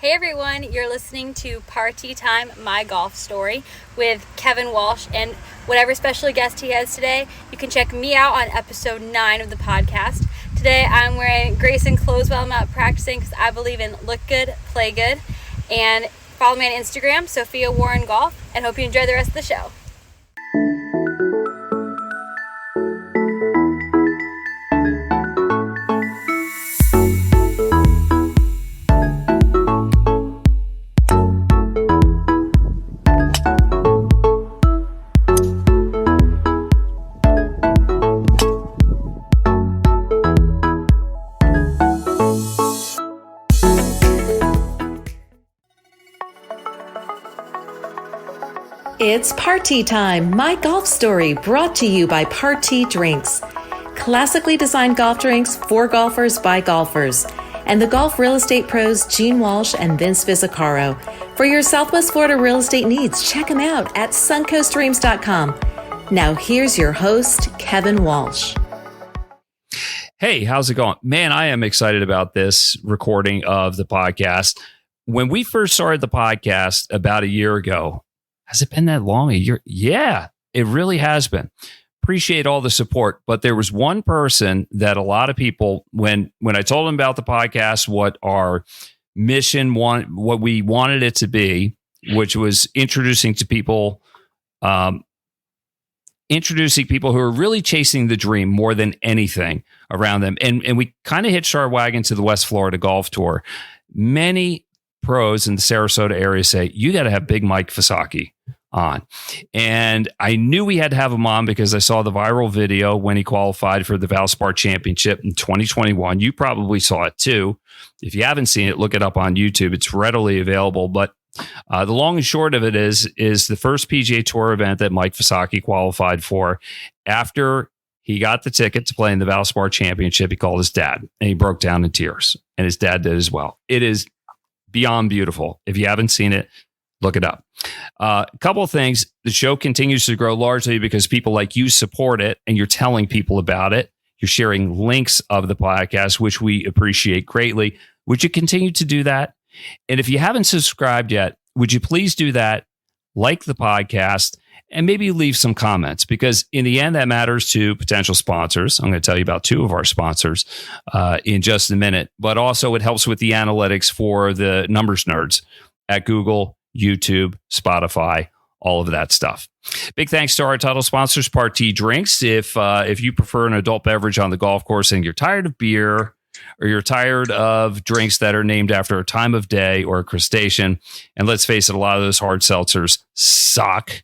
Hey everyone, you're listening to Party Time, My Golf Story with Kevin Walsh and whatever special guest he has today. You can check me out on episode 9 of the podcast. Today I'm wearing Grayson clothes while I'm out practicing because I believe in look good, play good. And follow me on Instagram, Sophia Warren Golf, and hope you enjoy the rest of the show. It's Party Time, My Golf Story, brought to you by Party Drinks. Classically designed golf drinks for golfers by golfers. And the golf real estate pros Gene Walsh and Vince Visacki. For your Southwest Florida real estate needs, check them out at suncoastdreams.com. Now here's your host, Kevin Walsh. Hey, how's it going? Man, I am excited about this recording of the podcast. When we first started the podcast about a year ago, has it been that long? A year? Yeah, it really has been. Appreciate all the support. But there was one person that a lot of people, when I told them about the podcast, what our mission, what we wanted it to be, which was introducing people who are really chasing the dream more than anything around them. And we kind of hitched our wagon to the West Florida Golf Tour. Many pros in the Sarasota area say, you got to have Big Mike Visacki on. And I knew we had to have him on because I saw the viral video when he qualified for the Valspar Championship in 2021. You probably saw it too. If you haven't seen it, look it up on YouTube. It's readily available. But the long and short of it is the first PGA Tour event that Mike Visacki qualified for. After he got the ticket to play in the Valspar Championship, he called his dad and he broke down in tears. And his dad did as well. It is beyond beautiful. If you haven't seen it, look it up. A couple of things. The show continues to grow largely because people like you support it and you're telling people about it. You're sharing links of the podcast, which we appreciate greatly. Would you continue to do that? And if you haven't subscribed yet, would you please do that? Like the podcast and maybe leave some comments, because in the end, that matters to potential sponsors. I'm going to tell you about two of our sponsors in just a minute, but also it helps with the analytics for the numbers nerds at Google, YouTube, Spotify, all of that stuff. Big thanks to our title sponsors, Party Drinks. If you prefer an adult beverage on the golf course and you're tired of beer or you're tired of drinks that are named after a time of day or a crustacean, and let's face it, a lot of those hard seltzers suck,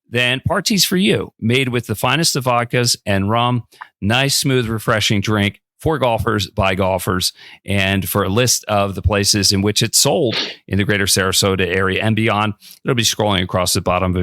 then Party's for you. Made with the finest of vodkas and rum. Nice, smooth, refreshing drink for golfers, by golfers. And for a list of the places in which it's sold in the greater Sarasota area and beyond, it'll be scrolling across the bottom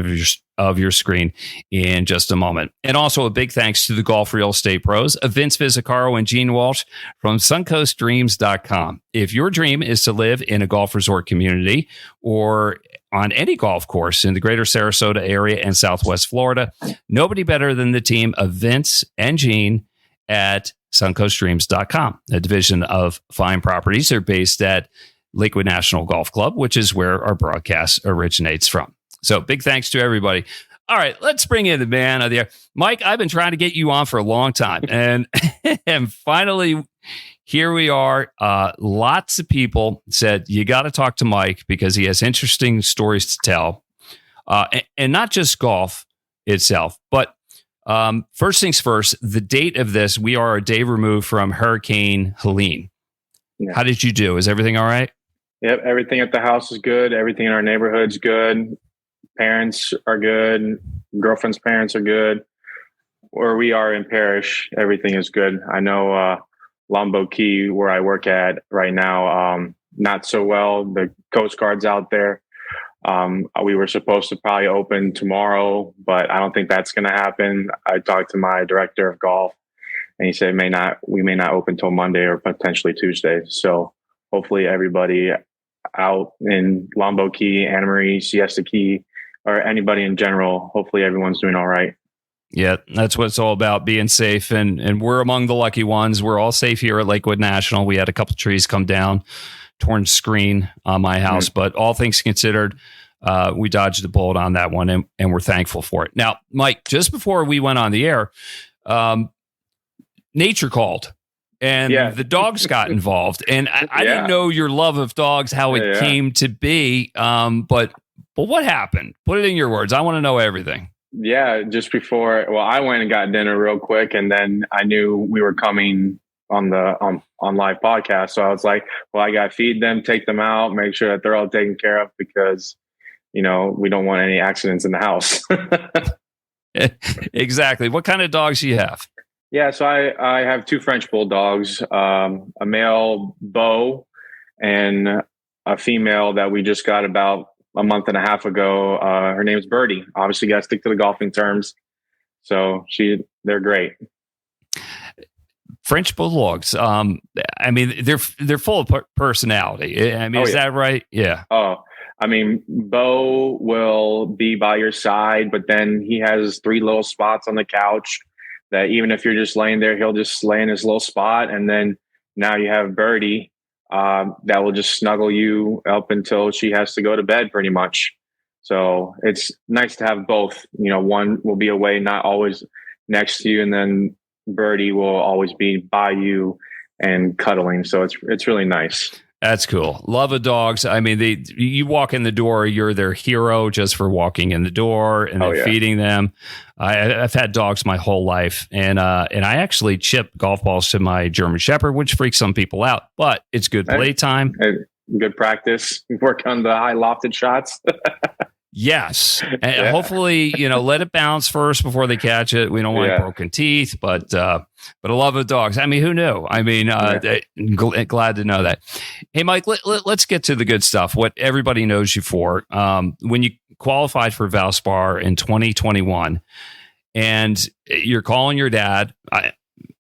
of your screen in just a moment. And also a big thanks to the golf real estate pros, Vince Visacki and Gene Walsh from suncoastdreams.com. If your dream is to live in a golf resort community or on any golf course in the greater Sarasota area and Southwest Florida, nobody better than the team of Vince and Gene at suncoastdreams.com, a division of Fine Properties. They're based at Lakewood National Golf Club, which is where our broadcast originates from. So big thanks to everybody. All right, let's bring in the man of the year. Mike, I've been trying to get you on for a long time. And, and finally, here we are. Lots of people said, you got to talk to Mike because he has interesting stories to tell. And not just golf itself, but first things first, the date of this, we are a day removed from Hurricane Helene. Yeah. How did you do? Is everything all right? Yep. Everything at the house is good. Everything in our neighborhood's good. Parents are good. Girlfriend's parents are good. Where we are in Parish, everything is good. I know Lombo Key, where I work at right now, not so well. The Coast Guard's out there. We were supposed to probably open tomorrow, but I don't think that's going to happen. I talked to my director of golf and he said we may not open till Monday or potentially Tuesday. So hopefully everybody out in Lombo Key, Anna Marie, Siesta Key, or anybody in general, hopefully everyone's doing all right. Yeah, that's what it's all about, being safe. And we're among the lucky ones. We're all safe here at Lakewood National. We had a couple trees come down torn screen on my house. But all things considered, we dodged a bullet on that one, and we're thankful for it. Now, Mike, just before we went on the air, nature called. And the dogs got involved. And I didn't know your love of dogs, how it came to be. But what happened? Put it in your words. I want to know everything. Yeah, just before, I went and got dinner real quick, and then I knew we were coming on the on live podcast. So I was like, I got to feed them, take them out, make sure that they're all taken care of, because, we don't want any accidents in the house. Exactly. What kind of dogs do you have? Yeah, so I have 2 French bulldogs, a male Beau and a female that we just got about a month and a half ago. Her name's Birdie. Obviously, got to stick to the golfing terms. So they're great. French bulldogs. I mean, they're full of personality. I mean, is that right? Yeah. Oh, I mean, Beau will be by your side, but then he has 3 little spots on the couch that even if you're just laying there, he'll just lay in his little spot. And then now you have Birdie that will just snuggle you up until she has to go to bed pretty much. So it's nice to have both. One will be away, not always next to you, and then Birdie will always be by you and cuddling. So it's really nice. That's cool. Love of dogs. I mean, you walk in the door, you're their hero just for walking in the door and feeding them. I've had dogs my whole life, and I actually chip golf balls to my German Shepherd, which freaks some people out, but it's good playtime. Good practice. Work on the high lofted shots. Yes. And hopefully, let it bounce first before they catch it. We don't want broken teeth, but a love of dogs. I mean, who knew? I mean, glad to know that. Hey, Mike, let's get to the good stuff. What everybody knows you for. When you qualified for Valspar in 2021 and you're calling your dad,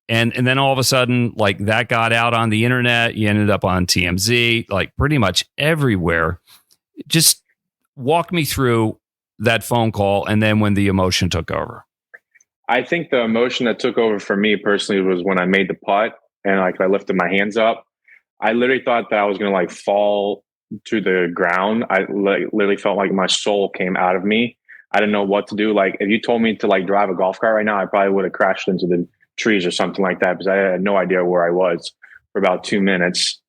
and then all of a sudden, like, that got out on the internet, you ended up on TMZ, like pretty much everywhere. Just walk me through that phone call and then when the emotion took over. I think the emotion that took over for me personally was when I made the putt and I lifted my hands up. I literally thought that I was going to fall to the ground. I literally felt like my soul came out of me. I didn't know what to do. Like, if you told me to drive a golf cart right now, I probably would have crashed into the trees or something like that, because I had no idea where I was for about 2 minutes.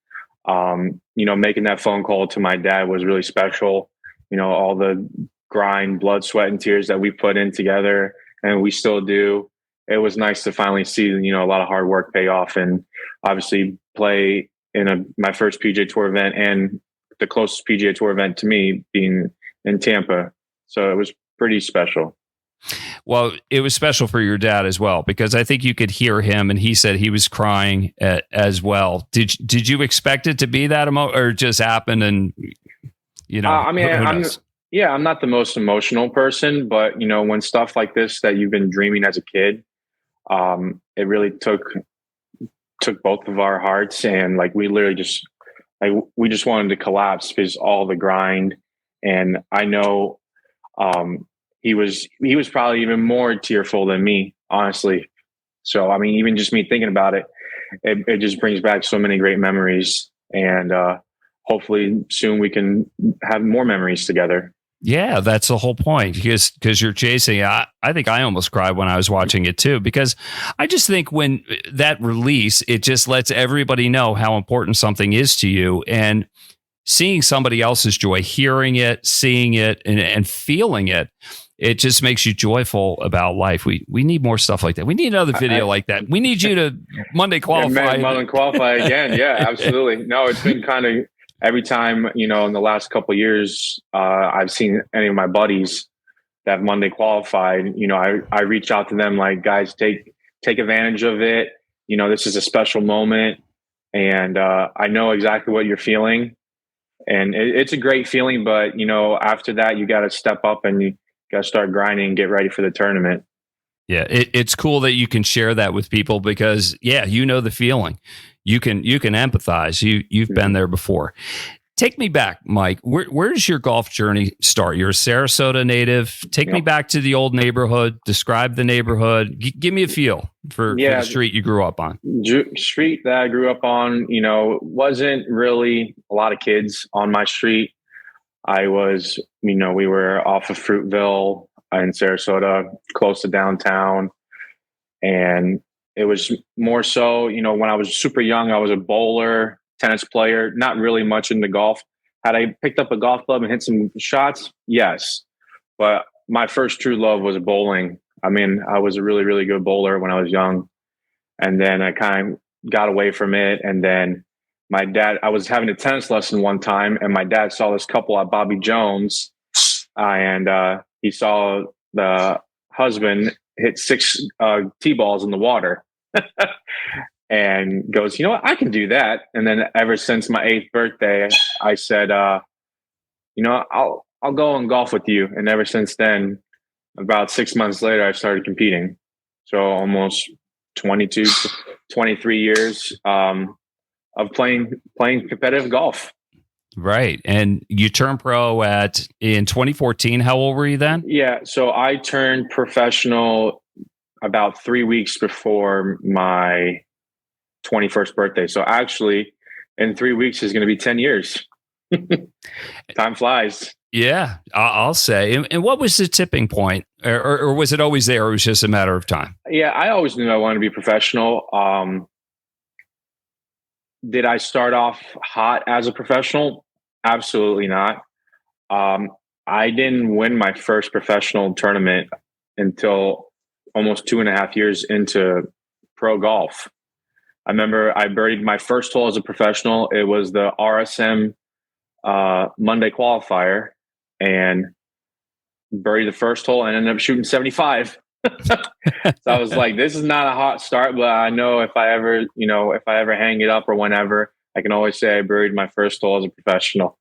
Making that phone call to my dad was really special. All the grind, blood, sweat, and tears that we put in together, and we still do. It was nice to finally see, a lot of hard work pay off, and obviously play in my first PGA Tour event and the closest PGA Tour event to me being in Tampa. So it was pretty special. Well, it was special for your dad as well, because I think you could hear him, and he said he was crying as well. Did you expect it to be that or it just happened? And I'm not the most emotional person, but when stuff like this that you've been dreaming as a kid, it really took both of our hearts, and we literally just we just wanted to collapse because all the grind. And I know he was probably even more tearful than me, honestly. So I mean, even just me thinking about it, it just brings back so many great memories, and hopefully soon we can have more memories together. Yeah, that's the whole point, because you're chasing. I think I almost cried when I was watching it too, because I just think when that release, it just lets everybody know how important something is to you, and seeing somebody else's joy, hearing it, seeing it, and feeling it. It just makes you joyful about life. We need more stuff like that. We need another video like that. We need you to Monday qualify. Monday qualify again. Yeah, absolutely. No, it's been kind of every time, in the last couple of years, I've seen any of my buddies that Monday qualified, I reach out to them like, guys, take advantage of it. This is a special moment, and I know exactly what you're feeling, and it's a great feeling. But, after that, you got to step up and you got to start grinding and get ready for the tournament. Yeah, it's cool that you can share that with people, because the feeling. You can empathize. You've been there before. Take me back, Mike. Where does your golf journey start? You're a Sarasota native. Take me back to the old neighborhood. Describe the neighborhood. Give me a feel for the street you grew up on. Street that I grew up on, wasn't really a lot of kids on my street. I was, we were off of Fruitville in Sarasota, close to downtown. And it was more so, when I was super young, I was a bowler, tennis player, not really much into golf. Had I picked up a golf club and hit some shots? Yes. But my first true love was bowling. I mean, I was a really, really good bowler when I was young. And then I kind of got away from it. And then my dad, I was having a tennis lesson one time, and my dad saw this couple at Bobby Jones, and he saw the husband hit 6 T-balls in the water. And goes, you know what, I can do that. And then ever since my 8th birthday, I said, I'll go and golf with you. And ever since then, about 6 months later, I started competing. So almost 22, 23 years of playing competitive golf. Right. And you turned pro in 2014. How old were you then? Yeah. So I turned professional about 3 weeks before my 21st birthday. So actually in 3 weeks is going to be 10 years. Time flies. Yeah, I'll say. And what was the tipping point? Or was it always there? Or it was just a matter of time? Yeah, I always knew I wanted to be professional. Did I start off hot as a professional? Absolutely not. I didn't win my first professional tournament until almost 2.5 years into pro golf. I remember I birdied my first hole as a professional. It was the RSM Monday Qualifier, and birdied the first hole and ended up shooting 75. So I was like, this is not a hot start, but I know if I ever hang it up or whenever, I can always say I birdied my first hole as a professional.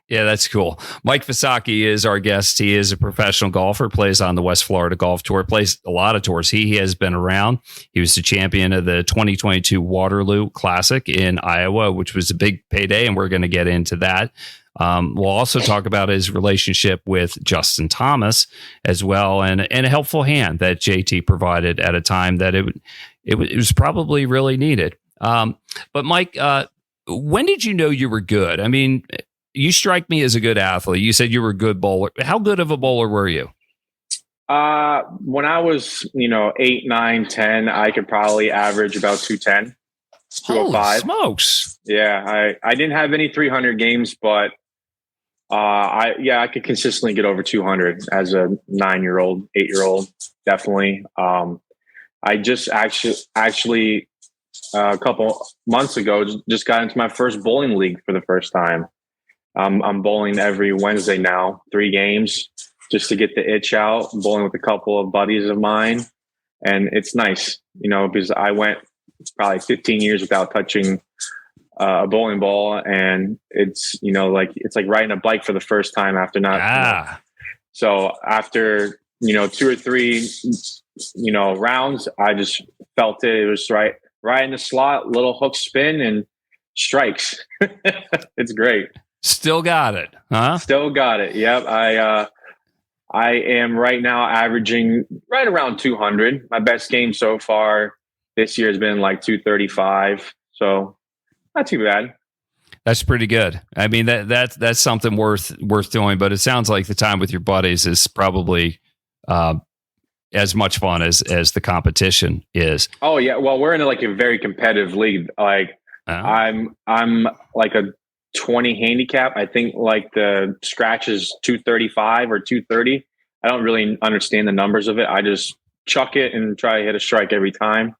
Yeah, that's cool. Mike Visacki is our guest. He is a professional golfer, plays on the West Florida Golf Tour, plays a lot of tours. He has been around. He was the champion of the 2022 Waterloo Classic in Iowa, which was a big payday, and we're going to get into that. We'll also talk about his relationship with Justin Thomas as well, and a helpful hand that JT provided at a time that it was probably really needed. But Mike, when did you know you were good? I mean, you strike me as a good athlete. You said you were a good bowler. How good of a bowler were you? When I was, 8, 9, 10, I could probably average about 210, 205. Holy smokes. Yeah. I didn't have any 300 games, but I could consistently get over 200 as a 9-year-old, 8-year-old. Definitely. I just actually a couple months ago, just got into my first bowling league for the first time. I'm bowling every Wednesday now, 3 games, just to get the itch out. I'm bowling with a couple of buddies of mine, and it's nice, because I went probably 15 years without touching a bowling ball, and it's it's like riding a bike for the first time after not. So after 2 or 3 rounds, I just felt it. It was right in the slot, little hook spin and strikes. It's great. Still got it, huh? Still got it. Yep. I am right now averaging right around 200. My best game so far this year has been like 235. So not too bad. That's pretty good. I mean, that's something worth doing. But it sounds like the time with your buddies is probably as much fun as the competition is. Oh yeah. Well, we're in a very competitive league. Like I'm like a 20 handicap. I think like the scratch is 235 or 230. I don't really understand the numbers of it. I just chuck it and try to hit a strike every time.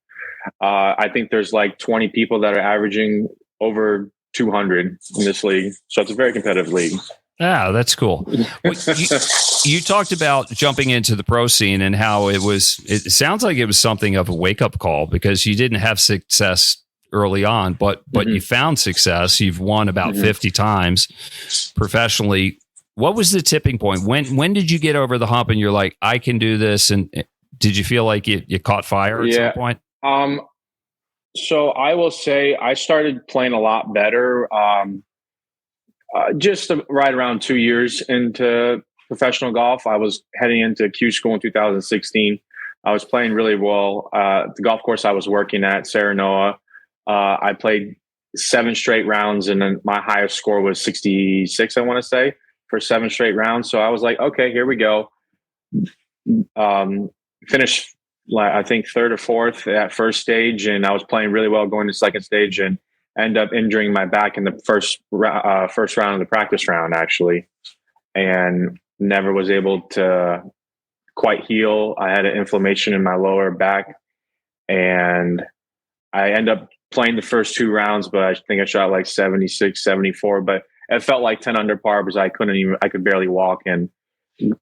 I think there's like 20 people that are averaging over 200 in this league. So it's a very competitive league. Ah, that's cool. Well, you talked about jumping into the pro scene and how it sounds like it was something of a wake up call, because you didn't have success early on, but you found success. You've won about 50 times professionally. What was the tipping point? When did you get over the hump and you're like, I can do this? And did you feel like you caught fire at some point? So I will say I started playing a lot better Just right around 2 years into professional golf. I was heading into Q school in 2016. I was playing really well. The golf course I was working at, Serenoa, I played 7 straight rounds, and then my highest score was 66, I want to say, for 7 straight rounds. So I was like, okay, here we go. Finished, I think, third or fourth at first stage, and I was playing really well going to second stage, and end up injuring my back in the first round of the practice round, actually, and never was able to quite heal. I had an inflammation in my lower back, and I end up playing the first 2 rounds, but I think I shot like 76, 74, but it felt like 10 under par because I could barely walk. And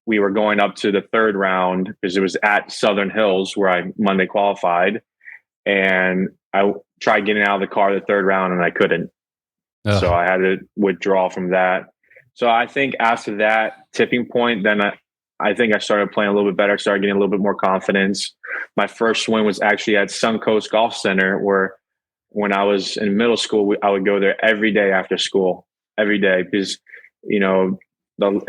we were going up to the third round because it was at Southern Hills where I Monday qualified. And I tried getting out of the car the third round and I couldn't. Ugh. So I had to withdraw from that. So I think after that tipping point, then I think I started playing a little bit better. I started getting a little bit more confidence. My first win was actually at Suncoast Golf Center, where when I was in middle school, I would go there every day after school, every day, because, it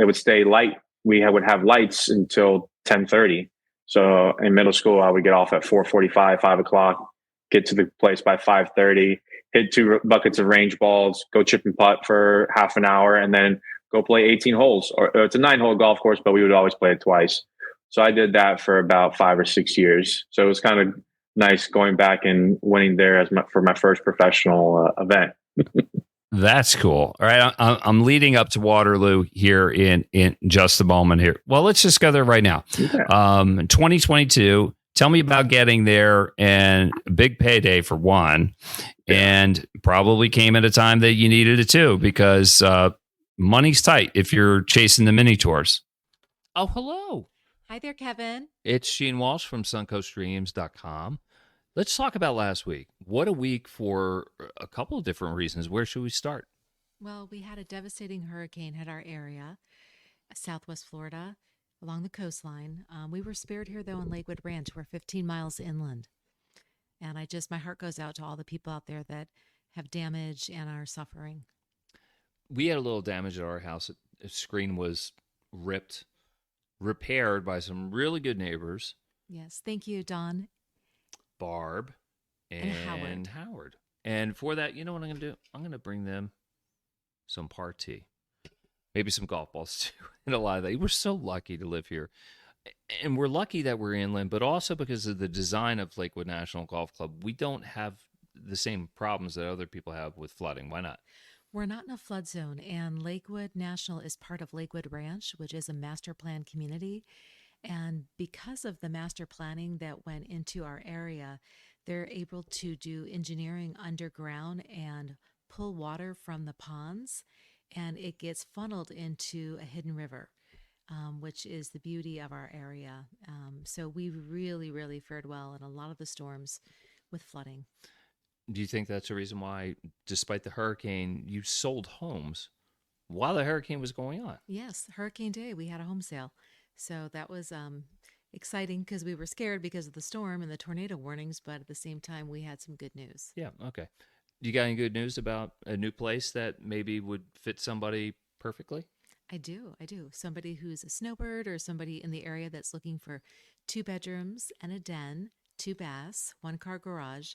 would stay light. We would have lights until 10:30. So in middle school, I would get off at 4:45, 5 o'clock, get to the place by 5:30, hit 2 buckets of range balls, go chip and putt for half an hour, and then go play 18 holes. Or it's a 9-hole golf course, but we would always play it twice. So I did that for about 5 or 6 years. So it was kind of nice going back and winning there for my first professional event. That's cool. All right, I'm leading up to Waterloo here in just a moment here. Well, let's just go there right now. Yeah. 2022. Tell me about getting there, and a big payday for one, and probably came at a time that you needed it too, because money's tight if you're chasing the mini tours. Oh, hello. Hi there, Kevin. It's Gene Walsh from suncoastdreams.com. Let's talk about last week. What a week for a couple of different reasons. Where should we start? Well, we had a devastating hurricane hit our area, southwest Florida, along the coastline. We were spared here, though, in Lakewood Ranch. We're 15 miles inland. And my heart goes out to all the people out there that have damage and are suffering. We had a little damage at our house. The screen was repaired by some really good neighbors. Yes. Thank you, Don. Barb and Howard. And for that, you know what I'm going to do? I'm going to bring them some party. Maybe some golf balls, too, and a lot of that. We're so lucky to live here. And we're lucky that we're inland, but also because of the design of Lakewood National Golf Club, we don't have the same problems that other people have with flooding. Why not? We're not in a flood zone, and Lakewood National is part of Lakewood Ranch, which is a master plan community. And because of the master planning that went into our area, they're able to do engineering underground and pull water from the ponds, and it gets funneled into a hidden river, which is the beauty of our area. So we really, really fared well in a lot of the storms with flooding. Do you think that's the reason why, despite the hurricane, you sold homes while the hurricane was going on? Yes, Hurricane Day, we had a home sale. So that was exciting because we were scared because of the storm and the tornado warnings, but at the same time, we had some good news. Yeah, okay. You got any good news about a new place that maybe would fit somebody perfectly? I do. Somebody who's a snowbird or somebody in the area that's looking for 2 bedrooms and a den, 2 baths, 1-car garage.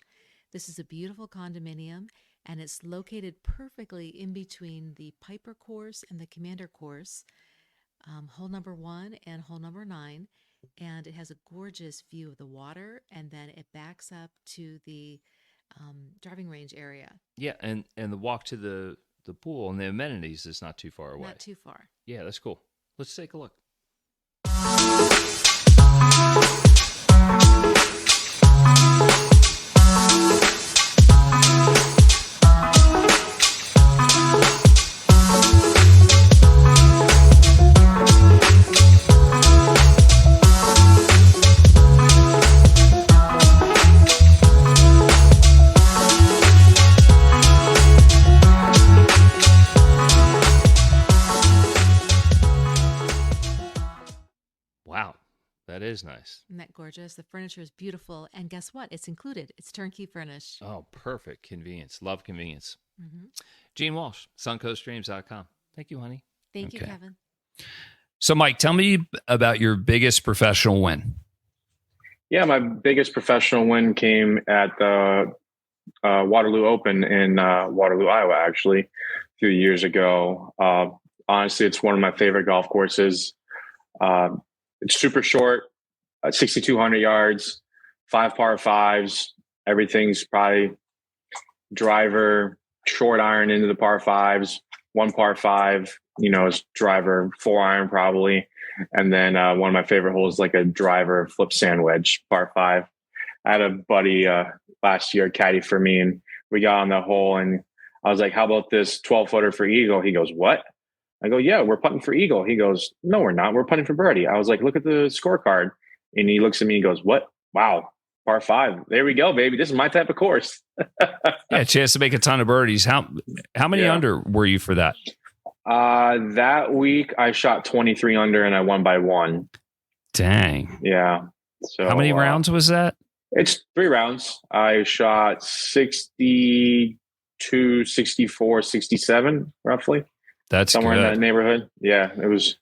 This is a beautiful condominium, and it's located perfectly in between the Piper course and the Commander course. Hole number 1 and hole number 9, and it has a gorgeous view of the water, and then it backs up to the driving range area. Yeah, and the walk to the pool and the amenities is not too far away. Not too far. Yeah, that's cool. Let's take a look. Wow, that is nice. Isn't that gorgeous? The furniture is beautiful. And guess what? It's included. It's turnkey furnished. Oh, perfect. Convenience. Love convenience. Mm-hmm. Gene Walsh, suncoastdreams.com. Thank you, honey. Thank you, Okay. Kevin. So, Mike, tell me about your biggest professional win. Yeah, my biggest professional win came at the Waterloo Open in Waterloo, Iowa, actually, a few years ago. Honestly, it's one of my favorite golf courses. It's super short, 6,200 yards, 5 par 5s. Everything's probably driver, short iron into the par 5s, 1 par 5, is driver, 4 iron probably. And then one of my favorite holes is like a driver flip sand wedge, par 5. I had a buddy last year caddy for me, and we got on the hole, and I was like, how about this 12-footer for eagle? He goes, what? I go, yeah, we're putting for eagle. He goes, no, we're not. We're putting for birdie. I was like, look at the scorecard. And he looks at me and goes, what? Wow, par 5. There we go, baby. This is my type of course. Yeah, chance to make a ton of birdies. How many under were you for that? That week I shot 23 under and I won by 1. Dang. Yeah. So how many rounds was that? It's 3 rounds. I shot 62, 64, 67, roughly. That's somewhere good. in that neighborhood. Yeah, it was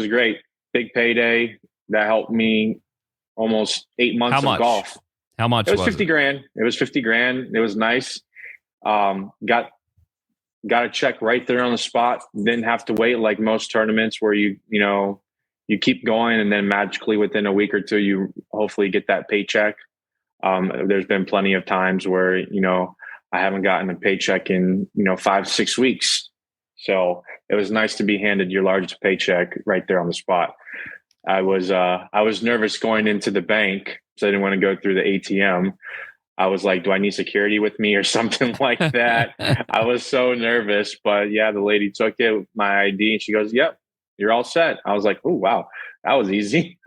great. Big payday. That helped me almost 8 months of golf. How much? It was 50 grand. It was 50 grand. It was nice. Got a check right there on the spot. Didn't have to wait like most tournaments where you keep going and then magically within a week or two you hopefully get that paycheck. There's been plenty of times where I haven't gotten a paycheck in 5-6 weeks. So it was nice to be handed your largest paycheck right there on the spot. I was nervous going into the bank, so I didn't want to go through the ATM. I was like, do I need security with me or something like that? I was so nervous, but yeah, the lady took it, my ID, and she goes, yep, you're all set. I was like, oh, wow, that was easy.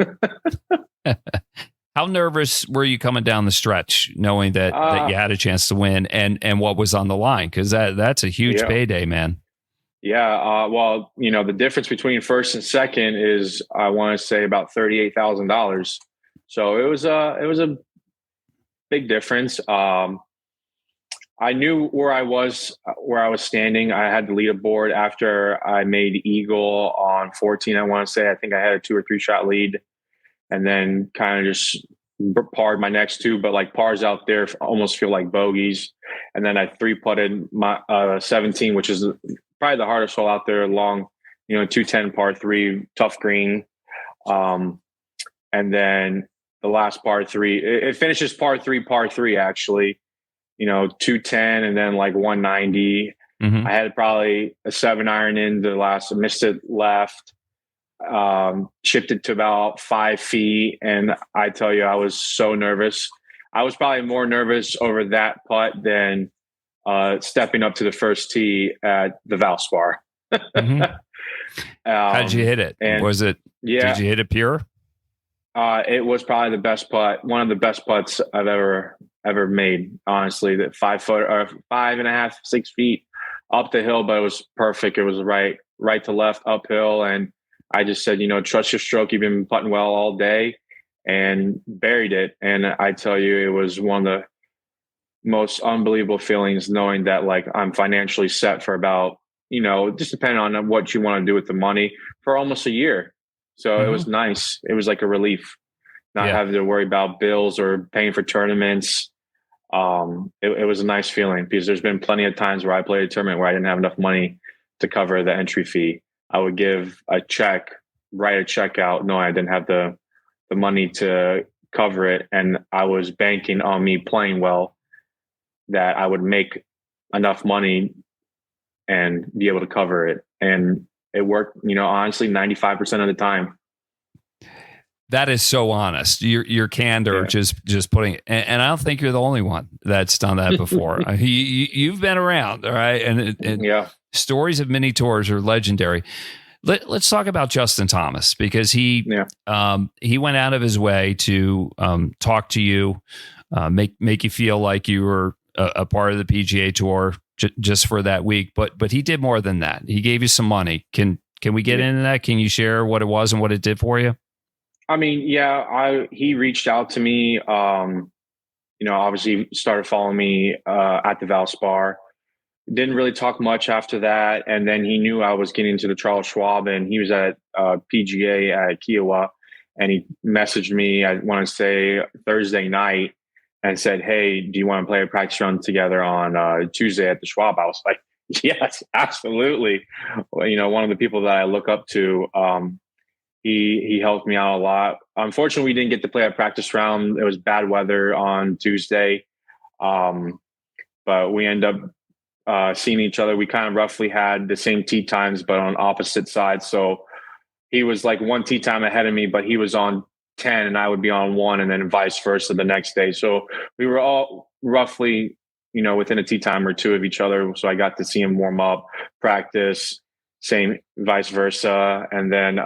How nervous were you coming down the stretch knowing that you had a chance to win and what was on the line? Because that's a huge payday, man. Yeah. Well, the difference between first and second is, I want to say, about $38,000. So it was a big difference. I knew where I was standing. I had the leaderboard after I made eagle on 14. I want to say, I think I had a 2 or 3 shot lead, and then kind of just parred my next 2, but like pars out there almost feel like bogeys. And then I 3-putted my 17, which is probably the hardest hole out there, long, 210 par 3, tough green. And then the last par 3, it finishes par 3 actually, 210 and then like 190. Mm-hmm. I had probably a 7 iron in the last, missed it left, chipped it to about 5 feet. And I tell you, I was so nervous. I was probably more nervous over that putt than stepping up to the first tee at the Valspar. Mm-hmm. How'd you hit it? Was it? Yeah. Did you hit it pure? It was probably the best putt, one of the best putts I've ever made. Honestly, that 5 foot or 5.5, 6 feet up the hill, but it was perfect. It was right to left uphill, and I just said, trust your stroke. You've been putting well all day, and buried it. And I tell you, it was one of the most unbelievable feelings, knowing that like I'm financially set for about, just depending on what you want to do with the money, for almost a year. So It was nice. It was like a relief, not having to worry about bills or paying for tournaments. It was a nice feeling, because there's been plenty of times where I played a tournament where I didn't have enough money to cover the entry fee. I would write a check out, knowing I didn't have the money to cover it. And I was banking on me playing well, that I would make enough money and be able to cover it. And it worked, honestly, 95% of the time. That is so honest. Your candor, just putting, and I don't think you're the only one that's done that before. You've been around, all right? And stories of mini tours are legendary. Let's talk about Justin Thomas, because he went out of his way to talk to you, make you feel like you were a part of the PGA Tour just for that week. But he did more than that. He gave you some money. Can we get into that? Can you share what it was and what it did for you? I mean, he reached out to me. Obviously started following me at the Valspar. didn't really talk much after that. And then he knew I was getting into the Charles Schwab, and he was at PGA at Kiowa, and he messaged me, I want to say Thursday night, and said, "Hey, do you want to play a practice run together on Tuesday at the Schwab?" I was like, "Yes, absolutely." Well, one of the people that I look up to, he helped me out a lot. Unfortunately, we didn't get to play a practice round. It was bad weather on Tuesday. But we end up seeing each other. We kind of roughly had the same tee times, but on opposite sides. So he was like one tee time ahead of me, but he was on 10 and I would be on 1, and then vice versa the next day. So we were all roughly, within a tee time or 2 of each other. So I got to see him warm up, practice, same vice versa. And then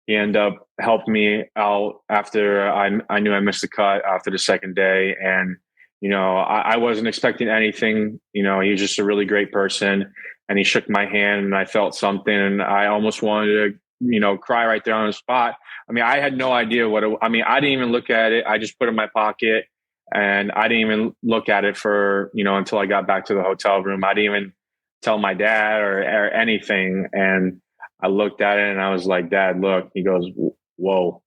he ended up helping me out after I knew I missed the cut after the second day. And I wasn't expecting anything. He was just a really great person, and he shook my hand, and I felt something, and I almost wanted to, cry right there on the spot. I mean, I had no idea I didn't even look at it. I just put it in my pocket, and I didn't even look at it for, until I got back to the hotel room. I didn't even tell my dad or anything. And I looked at it and I was like, "Dad, look." He goes, "Whoa,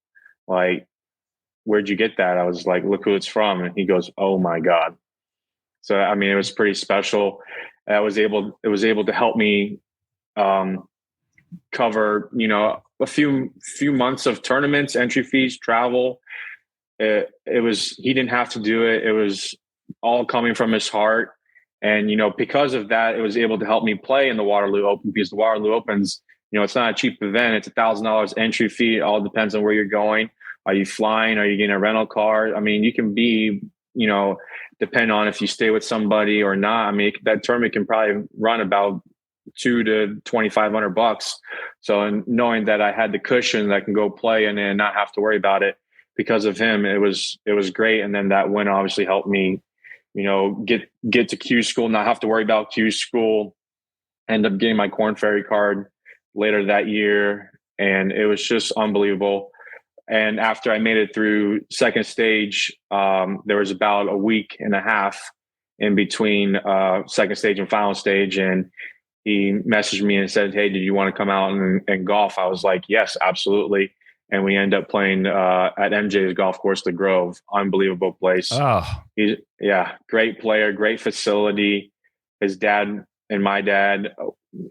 like, where'd you get that?" I was like, "Look who it's from." And he goes, "Oh my God." So, I mean, it was pretty special. It was able to help me cover, a few months of tournaments, entry fees, travel. He didn't have to do it. It was all coming from his heart. And, because of that, it was able to help me play in the Waterloo Open, because the Waterloo Open's, it's not a cheap event. It's $1,000 entry fee. It all depends on where you're going. Are you flying? Are you getting a rental car? I mean, you can be, depend on if you stay with somebody or not. I mean, that tournament can probably run about $200 to $2,500. So, and knowing that I had the cushion that I can go play and then not have to worry about it because of him, it was great. And then that win obviously helped me, get to Q school, not have to worry about Q school, end up getting my Corn Ferry card later that year. And it was just unbelievable. And after I made it through second stage, there was about a week and a half in between second stage and final stage. And he messaged me and said, "Hey, did you want to come out and golf?" I was like, "Yes, absolutely." And we ended up playing at MJ's golf course, the Grove. Unbelievable place. Oh, Great player, great facility. His dad and my dad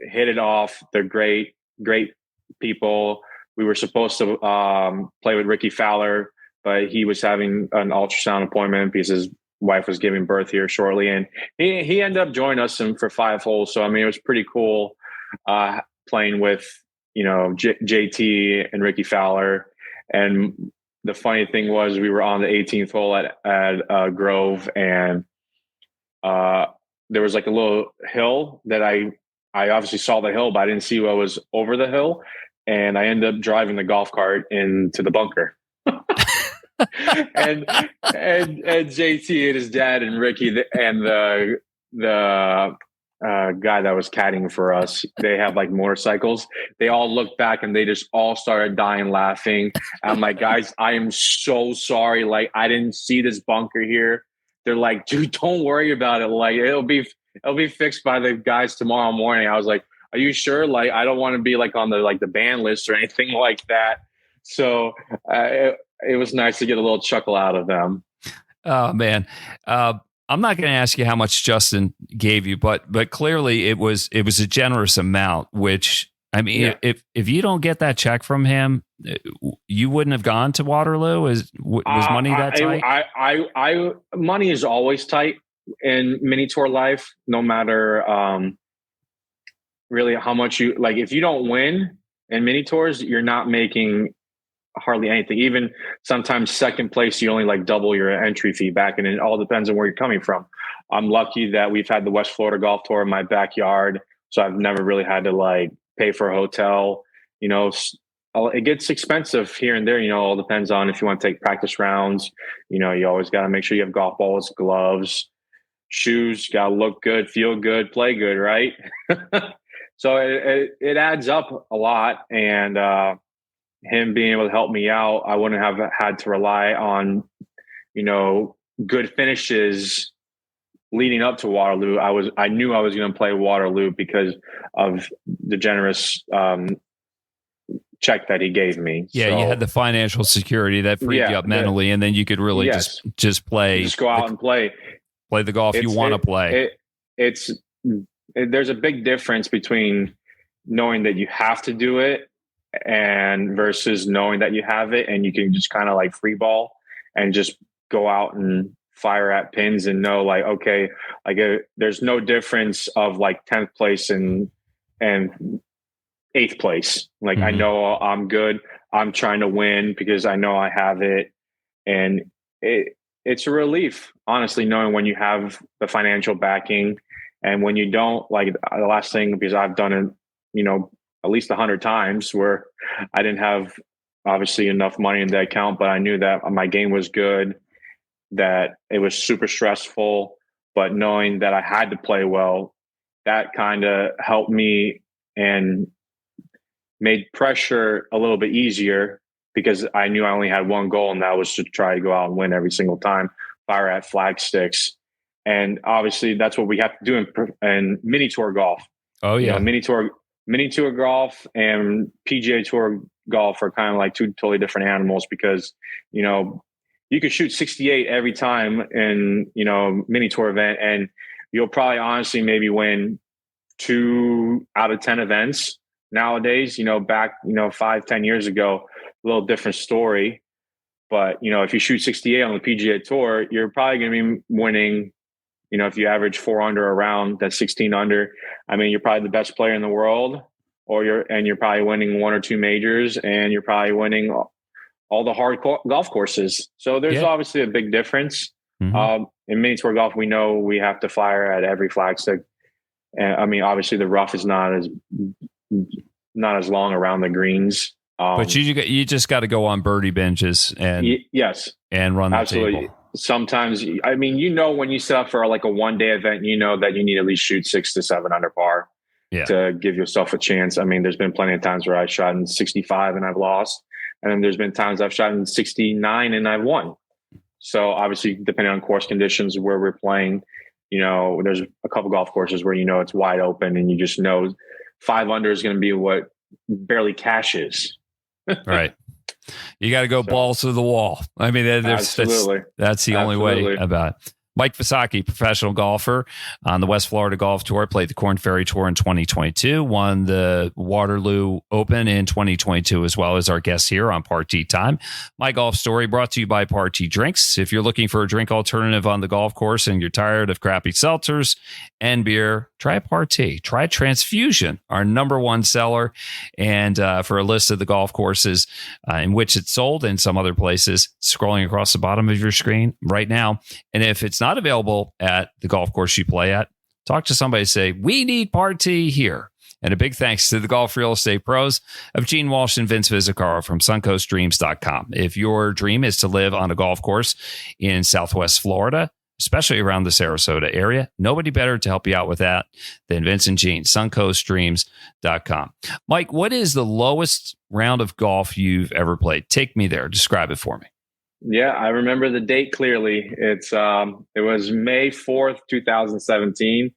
hit it off. They're great people. We were supposed to play with Ricky Fowler, but he was having an ultrasound appointment because his wife was giving birth here shortly. And he ended up joining us for 5 holes. So, I mean, it was pretty cool playing with, JT and Ricky Fowler. And the funny thing was we were on the 18th hole at Grove, and there was like a little hill that I obviously saw the hill, but I didn't see what was over the hill. And I ended up driving the golf cart into the bunker. and JT and his dad and Ricky and the guy that was caddying for us, they have like motorcycles. They all looked back and they just all started dying laughing. I'm like, "Guys, I am so sorry. Like, I didn't see this bunker here." They're like, "Dude, don't worry about it. Like, it'll be fixed by the guys tomorrow morning." I was like, "Are you sure? Like, I don't want to be like on the ban list or anything like that." So it was nice to get a little chuckle out of them. Oh man. I'm not going to ask you how much Justin gave you, but clearly it was a generous amount, which, I mean, Yeah. if you don't get that check from him, you wouldn't have gone to Waterloo. Was money that tight? Money is always tight in mini tour life, no matter really how much you like. If you don't win in mini tours, you're not making hardly anything. Even sometimes second place, you only like double your entry fee back, and it all depends on where you're coming from. I'm lucky that we've had the West Florida Golf Tour in my backyard, so I've never really had to like pay for a hotel. It gets expensive here and there. All depends on if you want to take practice rounds. You always got to make sure you have golf balls, gloves, shoes. Got to look good, feel good, play good, right? So it adds up a lot, and him being able to help me out, I wouldn't have had to rely on, good finishes leading up to Waterloo, I knew I was going to play Waterloo because of the generous check that he gave me. Yeah, so, you had the financial security that freed you up mentally, and then you could really just play, just go out and play the golf you want to play. There's a big difference between knowing that you have to do it and versus knowing that you have it and you can just kind of like free ball and just go out and fire at pins and know like, okay, like there's no difference of like 10th place and 8th place. Like, I know I'm good. I'm trying to win because I know I have it. And it's a relief, honestly, knowing when you have the financial backing and when you don't. Like, the last thing, because I've done it, you know, at least 100 times where I didn't have obviously enough money in the account, but I knew that my game was good, that it was super stressful, but knowing that I had to play well, that kind of helped me and made pressure a little bit easier because I knew I only had one goal, and that was to try to go out and win every single time, fire at flag sticks. And obviously that's what we have to do in mini tour golf. Oh yeah. You know, mini tour golf and PGA Tour golf are kind of like two totally different animals because, you know, you could shoot 68 every time in, you know, mini tour event, and you'll probably honestly maybe win 2 out of 10 events. Nowadays, you know, back, you know, 5-10 years ago, a little different story. But, you know, if you shoot 68 on the PGA Tour, you're probably going to be winning, you know, if you average 4 under around, that's 16 under. I mean, you're probably the best player in the world, you're probably winning 1 or 2 majors, and you're probably winning all the hard golf courses. So there's obviously a big difference. In mini tour golf, we know we have to fire at every flagstick. And I mean, obviously the rough is not as long around the greens. But you just got to go on birdie benches and and run the absolutely. table. Sometimes, I mean, you know, when you set up for like a 1-day event, you know that you need to at least shoot 6 to 7 under par to give yourself a chance. I mean, there's been plenty of times where I shot in 65 and I've lost. And then there's been times I've shot in 69 and I've won. So obviously, depending on course conditions where we're playing, you know, there's a couple golf courses where, you know, it's wide open and you just know 5 under is going to be what barely cashes. Right. You got to go balls to the wall. I mean, that's the only way about it. Mike Visacki, professional golfer on the West Florida Golf Tour, played the Corn Ferry Tour in 2022, won the Waterloo Open in 2022, as well as our guest here on Party Time. My golf story brought to you by Party Drinks. If you're looking for a drink alternative on the golf course and you're tired of crappy seltzers and beer, try Party. Try Transfusion, our #1 seller. And for a list of the golf courses in which it's sold and some other places, scrolling across the bottom of your screen right now. And if it's not available at the golf course you play at, talk to somebody, say, we need Party here. And a big thanks to the golf real estate pros of Gene Walsh and Vince Visacki from suncoastdreams.com. If your dream is to live on a golf course in Southwest Florida, especially around the Sarasota area, nobody better to help you out with that than Vince and Gene, suncoastdreams.com. Mike, what is the lowest round of golf you've ever played? Take me there. Describe it for me. Yeah, I remember the date clearly. It was May 4th, 2017.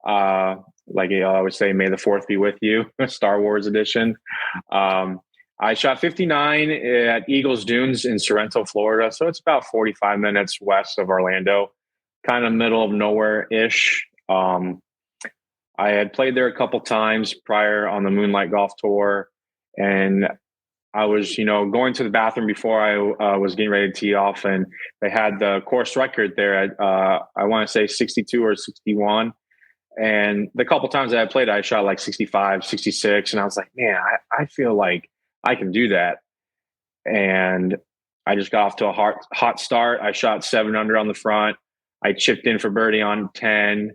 Like I always say, may the 4th be with you, Star Wars edition. I shot 59 at Eagles Dunes in Sorrento, Florida. So it's about 45 minutes west of Orlando, kind of middle of nowhere-ish. I had played there a couple times prior on the Moonlight Golf Tour, and I was, you know, going to the bathroom before I was getting ready to tee off, and they had the course record there at, I want to say 62 or 61. And the couple times that I played, I shot like 65, 66. And I was like, man, I feel like I can do that. And I just got off to a hot start. I shot 7 under on the front. I chipped in for birdie on 10.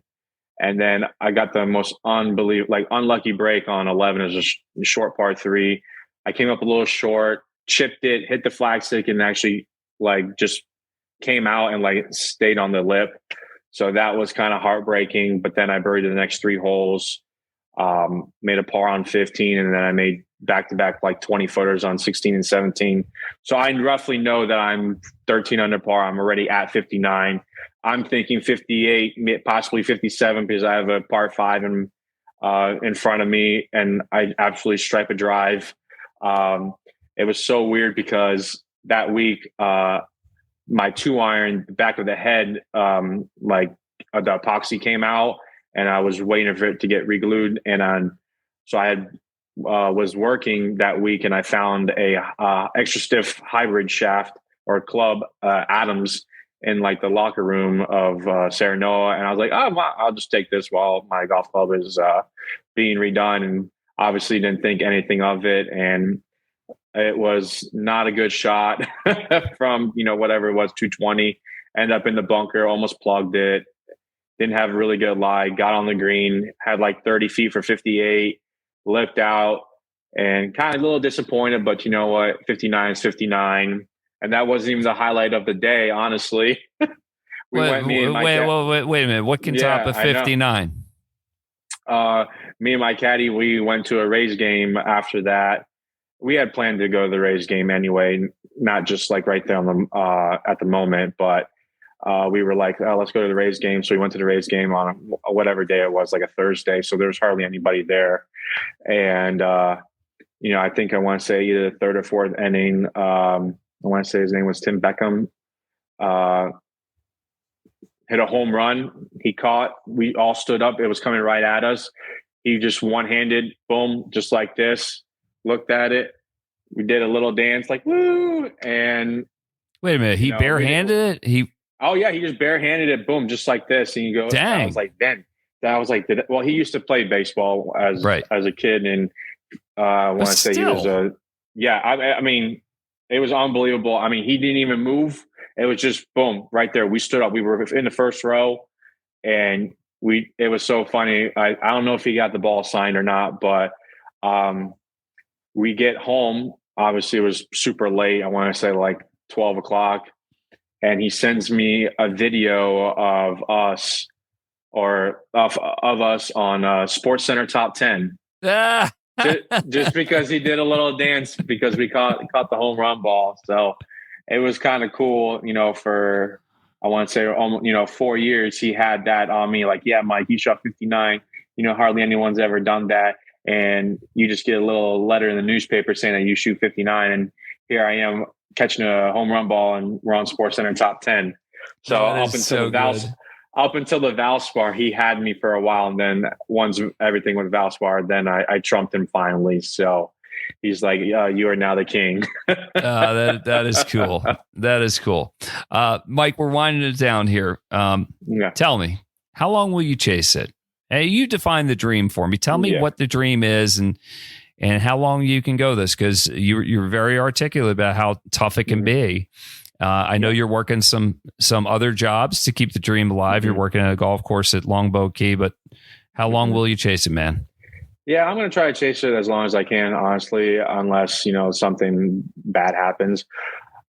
And then I got the most unlucky break on 11. It was a short par 3. I came up a little short, chipped it, hit the flagstick, and actually like just came out and like stayed on the lip. So that was kind of heartbreaking. But then I birdied the next 3 holes, made a par on 15, and then I made back-to-back like 20 footers on 16 and 17. So I roughly know that I'm 13 under par. I'm already at 59. I'm thinking 58, possibly 57, because I have a par 5 in front of me, and I absolutely stripe a drive. It was so weird because that week, my 2-iron, the back of the head, the epoxy came out, and I was waiting for it to get re-glued. So I had was working that week, and I found a extra stiff hybrid shaft or club, Adams, in like the locker room of Sarah Noah. And I was like, oh, well, I'll just take this while my golf club is being redone. And obviously didn't think anything of it. And it was not a good shot from, whatever it was, 220, end up in the bunker, almost plugged it. Didn't have a really good lie, got on the green, had like 30 feet for 58, lipped out, and kind of a little disappointed, but you know what? 59 is 59. And that wasn't even the highlight of the day, honestly. Wait a minute. What can top a 59? Me and my caddy, we went to a Rays game after that. We had planned to go to the Rays game anyway, not just like right there on the at the moment, but we were like, oh, let's go to the Rays game. So we went to the Rays game on whatever day it was, like a Thursday. So there was hardly anybody there. And, I think I want to say either the third or fourth inning, I want to say his name was Tim Beckham, hit a home run. He caught, we all stood up. It was coming right at us. He just one-handed, boom, just like this, looked at it. We did a little dance like, woo. And wait a minute. He barehanded it? Oh yeah. He just barehanded it. Boom. Just like this. And you go, dang. I was like, Ben, he used to play baseball as a kid. And I want to say he was I mean, it was unbelievable. I mean, he didn't even move. It was just boom, right there. We stood up. We were in the first row, and it was so funny. I don't know if he got the ball signed or not, but we get home. Obviously, it was super late. I want to say like 12 o'clock. And he sends me a video of us on Sports Center Top 10. just because he did a little dance because we caught the home run ball. So it was kind of cool, for, I want to say, 4 years he had that on me. Like, yeah, Mike, you shot 59. Hardly anyone's ever done that. And you just get a little letter in the newspaper saying that you shoot 59. And here I am catching a home run ball, and we're on Sports Center Top 10. So up until the Valspar, he had me for a while, and then once everything with Valspar, then I trumped him finally. So he's like, you are now the king. That is cool. That is cool. Mike, we're winding it down here. Tell me, how long will you chase it? Hey, you define the dream for me. Tell me what the dream is and how long you can go this, because you're very articulate about how tough it can be. I know you're working some other jobs to keep the dream alive. You're working at a golf course at Longbow Key, but how long will you chase it, man? Yeah, I'm going to try to chase it as long as I can, honestly, unless, something bad happens.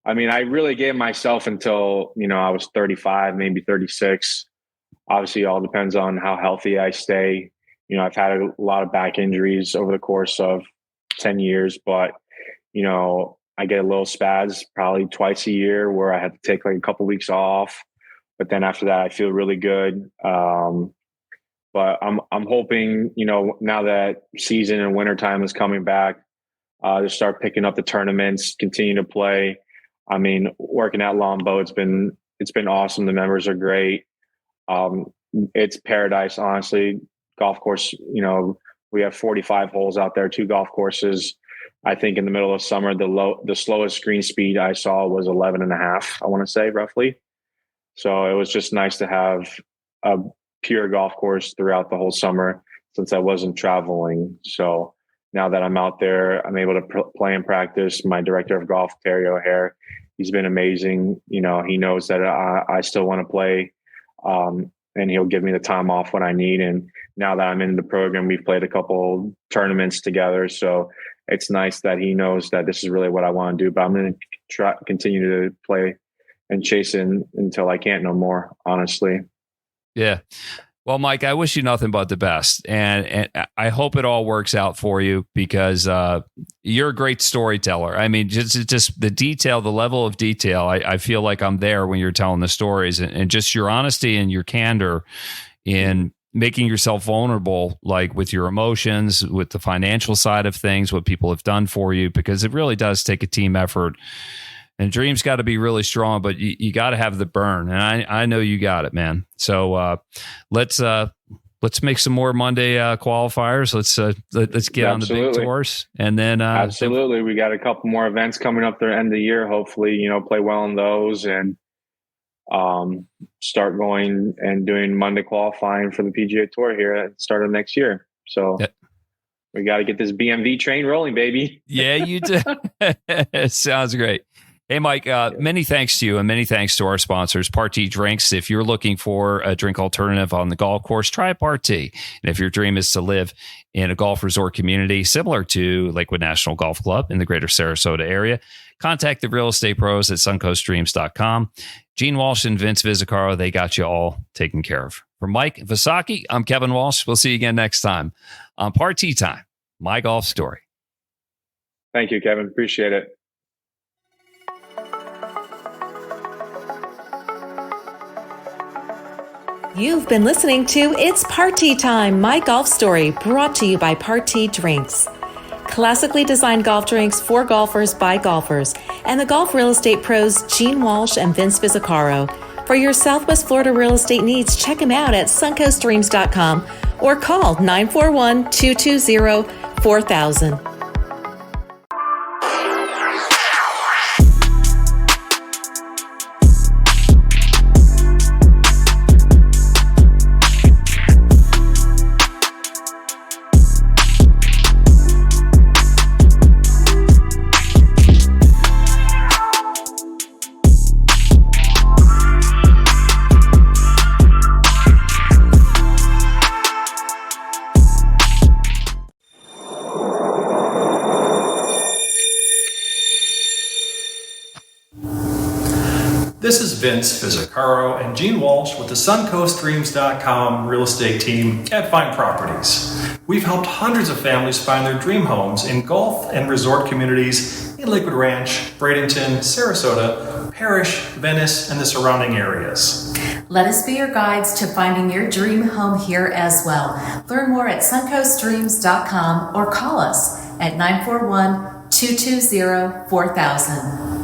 I mean, I really gave myself until, I was 35, maybe 36. Obviously, it all depends on how healthy I stay. I've had a lot of back injuries over the course of 10 years, but, I get a little spaz probably twice a year where I have to take like a couple weeks off, but then after that I feel really good. But I'm hoping, now that season and wintertime is coming back, to start picking up the tournaments, continue to play. I mean, working at Longbow, it's been awesome. The members are great. It's paradise, honestly. Golf course, we have 45 holes out there, 2 golf courses. I think in the middle of summer, the slowest green speed I saw was 11.5, I want to say, roughly. So it was just nice to have a pure golf course throughout the whole summer since I wasn't traveling. So now that I'm out there, I'm able to play and practice. My director of golf, Terry O'Hare, he's been amazing. He knows that I still want to play, and he'll give me the time off when I need. And now that I'm in the program, we've played a couple tournaments together. So it's nice that he knows that this is really what I want to do, but I'm going to continue to play and chase it until I can't no more, honestly. Yeah. Well, Mike, I wish you nothing but the best. And I hope it all works out for you because You're a great storyteller. I mean, just the detail, the level of detail. I feel like I'm there when you're telling the stories, and just your honesty and your candor in making yourself vulnerable, like with your emotions, with the financial side of things, what people have done for you, because it really does take a team effort. And dreams got to be really strong, but you got to have the burn. And I know you got it, man. So let's make some more Monday qualifiers. Let's get on the big tours, and then absolutely, we got a couple more events coming up the end of the year. Hopefully, play well in those, and start going and doing Monday qualifying for the PGA Tour here at the start of next year. So we got to get this BMV train rolling, baby. Yeah, you do. Sounds great. Hey, Mike, many thanks to you, and many thanks to our sponsors, Party Drinks. If you're looking for a drink alternative on the golf course, try Party. And if your dream is to live in a golf resort community similar to Lakewood National Golf Club in the greater Sarasota area, contact the real estate pros at suncoastdreams.com. Gene Walsh and Vince Visacki, they got you all taken care of. For Mike Visacki, I'm Kevin Walsh. We'll see you again next time on Party Time, My Golf Story. Thank you, Kevin. Appreciate it. You've been listening to It's Party Time, My Golf Story, brought to you by Party Drinks. Classically designed golf drinks for golfers by golfers, and the golf real estate pros Gene Walsh and Vince Visacki. For your Southwest Florida real estate needs, check them out at suncoastdreams.com or call 941-220-4000. This is Vince Visacki and Gene Walsh with the suncoastdreams.com real estate team at Vying Properties. We've helped hundreds of families find their dream homes in golf and resort communities in Lakewood Ranch, Bradenton, Sarasota, Parrish, Venice, and the surrounding areas. Let us be your guides to finding your dream home here as well. Learn more at suncoastdreams.com or call us at 941-220-4000.